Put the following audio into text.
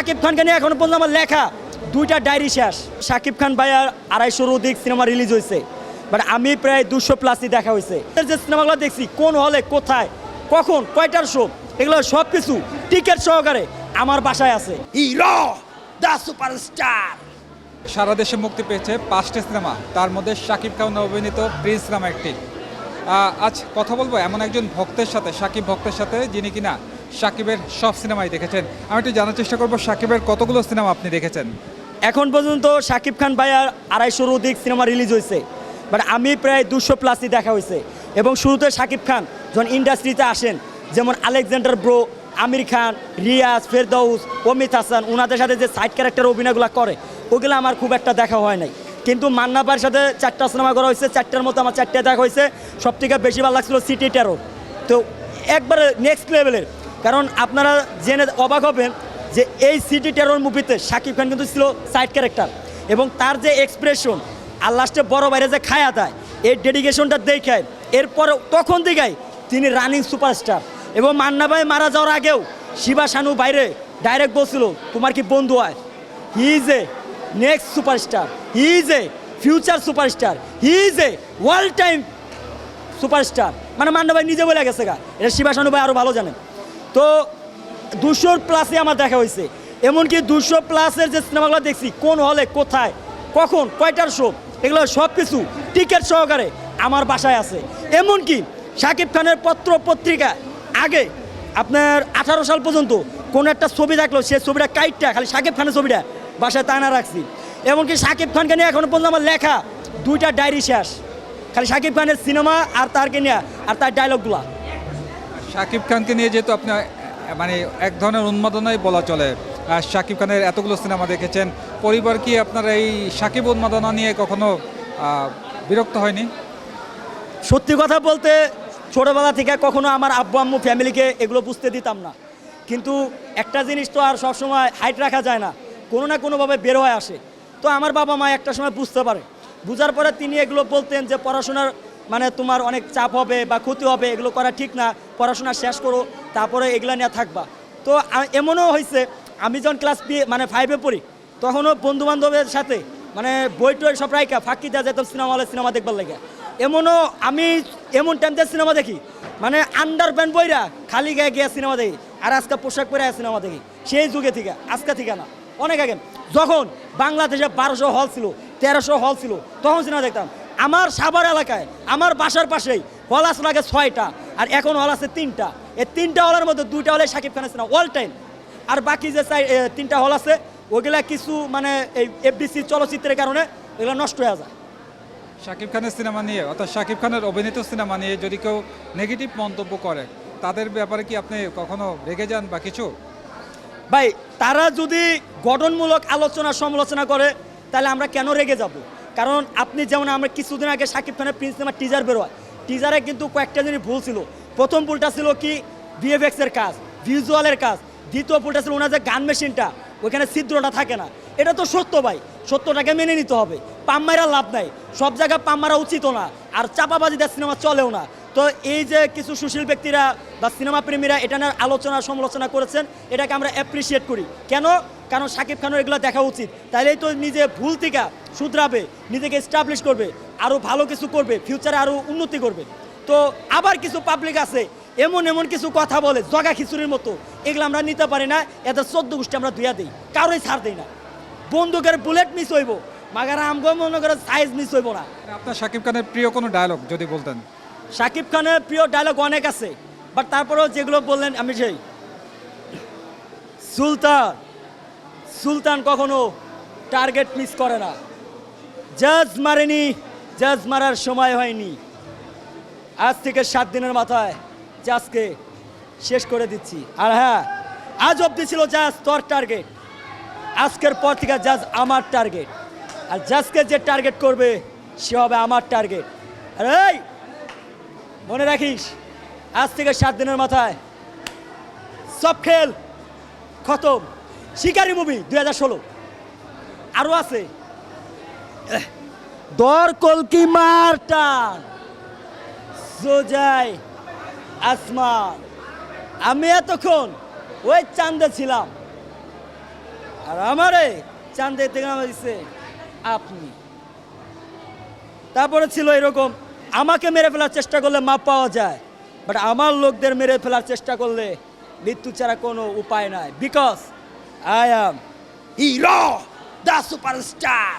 শাকিব খানকে নিয়ে এখনো পর্যন্ত আমার লেখা 2টা ডায়েরি শেষ। শাকিব খান ভাইয়ার 250-এর অধিক সিনেমা রিলিজ হয়েছে, বাট আমি প্রায় 200+ দেখা হয়েছে। যে সিনেমাগুলো দেখছি কোন হলে, কোথায়, কখন, কয়টার শো, এগুলো সব কিছু টিকিট সহকারে আমার বাসায় আছে। Hero the superstar. সারা দেশে মুক্তি পেয়েছে 5টি সিনেমা, তার মধ্যে শাকিব খান অভিনীত প্রিন্স নামে একটি। আজ কথা বলবো এমন একজন ভক্তের সাথে, শাকিব ভক্তের সাথে, যিনি কিনা শাকিবের সব সিনেমাই দেখেছেন। আমি একটু জানার চেষ্টা করবো শাকিবের কতগুলো সিনেমা আপনি দেখেছেন। এখন পর্যন্ত শাকিব খান ভাইয়ার 250-এর অধিক সিনেমা রিলিজ হয়েছে, বাট আমি প্রায় 200+ দেখা হয়েছে। এবং শুরুতে শাকিব খান যখন ইন্ডাস্ট্রিতে আসেন, যেমন আলেকজান্ডার ব্রো, আমির খান, রিয়াজ, ফেরদৌস, অমিত হাসান, ওনাদের সাথে যে সাইড ক্যারেক্টার অভিনয়গুলো করে ওগুলো আমার খুব একটা দেখা হয় নাই। কিন্তু মান্না ভাইয়ের সাথে 4টা সিনেমা করা হয়েছে, 4টার মতো আমার 4টে দেখা হয়েছে। সবথেকে বেশি ভালো লাগছিল সিটি টেরর। তো একবারে নেক্সট লেভেলের, কারণ আপনারা জেনে অবাক হবেন যে এই সিটি টেরর মুভিতে শাকিব খান কিন্তু ছিল সাইড ক্যারেক্টার, এবং তার যে এক্সপ্রেশন আর লাস্টে বড় বাইরে যে খায়া দেয়, এই ডেডিকেশনটা দেখায়। এরপরে তখন দিকেই তিনি রানিং সুপারস্টার। এবং মান্না ভাই মারা যাওয়ার আগেও শিবা শানু বাইরে ডাইরেক্ট বলছিল তোমার কি বন্ধু হয়। He is a next superstar, he is a future superstar, he is a world time superstar. মানে মান্না ভাই নিজে বলে গেছে গা, এটা শিবা শানু ভাই আরও ভালো জানেন। তো 200+ আমার দেখা হয়েছে। এমনকি 200+-এর যে সিনেমাগুলো দেখছি কোন হলে, কোথায়, কখন, কয়টার শো, এগুলো সব কিছু টিকিট সহকারে আমার বাসায় আছে। এমনকি শাকিব খানের পত্র পত্রিকা আগে আপনার 18 সাল পর্যন্ত কোনো একটা ছবি থাকলো, সে ছবিটা কাইটটা খালি শাকিব খানের ছবিটা বাসায় টানা রাখছি। এমনকি শাকিব খানকে নিয়ে এখনো পর্যন্ত আমার লেখা 2টা ডায়েরি শেষ, খালি শাকিব খানের সিনেমা আর তারকে নিয়ে আর তার ডায়লগগুলা। শাকিব খানকে নিয়ে যেহেতু আপনি মানে এক ধরনের উন্মাদনাই বলা চলে, শাকিব খানের এতগুলো সিনেমা দেখেছেন, পরিবার কি আপনার এই শাকিব উন্মাদনা নিয়ে কখনো বিরক্ত হয়নি? সত্যি কথা বলতে ছোটোবেলা থেকে কখনো আমার আব্বু আম্মু ফ্যামিলিকে এগুলো বুঝতে দিতাম না। কিন্তু একটা জিনিস তো আর সবসময় হাইট রাখা যায় না, কোনো না কোনোভাবে বের হয়ে আসে। তো আমার বাবা মা একটা সময় বুঝতে পারে, বুঝার পরে তিনি এগুলো বলতেন যে পড়াশোনার মানে তোমার অনেক চাপ হবে বা ক্ষতি হবে, এগুলো করা ঠিক না, পড়াশোনা শেষ করো তারপরে এগুলো নিয়ে থাকবা। তো এমনও হয়েছে আমি যখন ক্লাস 5-এ পড়ি, তখনও বন্ধুবান্ধবের সাথে মানে বই টই সব রাইকা ফাঁকি দেওয়া যেতাম সিনেমা হলে সিনেমা দেখবার লেগে। এমনও আমি এমন টাইমতে সিনেমা দেখি মানে আন্ডার প্যান্ট বইরা খালি গায়ে গিয়ে সিনেমা দেখি, আর আজকে পোশাক পরে সিনেমা দেখি। সেই যুগে থেকে, আজকে থেকে না, অনেক আগে যখন বাংলাদেশে 1200 হল ছিল, 1300 হল ছিল, তখন সিনেমা দেখতাম। আমার সাভার এলাকায় আমার বাসার পাশেই হল আসলে আগে 6টা, আর এখন হল আছে 3টা। এই 3টা হলের মধ্যে 2টা হলে শাকিব খানের সিনেমা অল টাইম, আর বাকি যে 3টা হল আছে ওইগুলা কিছু মানে এই এফডিসি চলচ্চিত্রের কারণে এগুলো নষ্ট হয়ে যায়। শাকিব খানের সিনেমা নিয়ে, অর্থাৎ শাকিব খানের অভিনীত সিনেমা নিয়ে যদি কেউ নেগেটিভ মন্তব্য করে, তাদের ব্যাপারে কি আপনি কখনো রেগে যান বা কিছু? ভাই তারা যদি গঠনমূলক আলোচনা সমালোচনা করে তাহলে আমরা কেন রেগে যাব? কারণ আপনি যেমন আমরা কিছুদিন আগে শাকিব খানের প্রিন্স সিনেমার টিজার বেরোয়, টিজারে কিন্তু কয়েকটা জিনিস ভুল ছিল। প্রথম ভুলটা ছিল কি ভিএফএক্সের কাজ, ভিজুয়ালের কাজ। দ্বিতীয় ভুলটা ছিল ওনার যে গান মেশিনটা ওইখানে ছিদ্রটা থাকে না। এটা তো সত্য ভাই, সত্যটাকে মেনে নিতে হবে। পাম্মারা লাভ নাই, সব জায়গায় পাম্মারা উচিতও না, আর চাপাবাজিদের সিনেমা চলেও না। তো এই যে কিছু সুশীল ব্যক্তিরা বা সিনেমা প্রেমীরা এটা নিয়ে আলোচনা সমালোচনা করেছেন, এটাকে আমরা অ্যাপ্রিসিয়েট করি। কেন? কারণ শাকিব খানের এগুলো দেখা উচিত, তাইলেই তো নিজে ভুল থেকে শুধরাবে, নিজেকে এস্টাবলিশ করবে, আরও ভালো কিছু করবে, ফিউচারে আরও উন্নতি করবে। তো আবার কিছু পাবলিক আছে এমন এমন কিছু কথা বলে জগা খিচুড়ির মতো, এগুলো আমরা নিতে পারি না। এদের 14 গোষ্ঠী আমরা ধুইয়া দিই, কারোই ছাড় দিই না। বন্দুকের বুলেট মিস হইব, মাগার আমগো মনে করে সাইজ মিস হইব না। আপনার শাকিব খানের প্রিয় কোনো ডায়লগ যদি বলতেন? শাকিব খানের প্রিয় ডায়লগ অনেক আছে, বাট তারপরেও যেগুলো বললেন আমি সেই সুলতান, সুলতান কখনো টার্গেট মিস করে না। জাজ মারেনি, জাজ মারার সময় হয়নি। আজ থেকে 7 দিনের মাথায় জাজকে শেষ করে দিচ্ছি। আর হ্যাঁ, আজ অবধি ছিল জাজ তোর টার্গেট, আজকের পর থেকে জাজ আমার টার্গেট, আর জাজকে যে টার্গেট করবে সে হবে আমার টার্গেট। আরে এই মনে রাখিস, আজ থেকে 7 দিনের মাথায় সব খেল খতম। শিকারি মুভি 2016 আরও আছে দর কলকি মার টান সোজাই আসমান। আমি এতক্ষণ ওই চাঁদে ছিলাম, আর আমারে চাঁদের থেকে নামা দিচ্ছে আপনি। তারপরে ছিল এরকম, আমাকে মেরে ফেলার চেষ্টা করলে মাপ পাওয়া যায়, বাট আমার লোকদের মেরে ফেলার চেষ্টা করলে মৃত্যু ছাড়া কোনো উপায় নাই, because I am hero the superstar.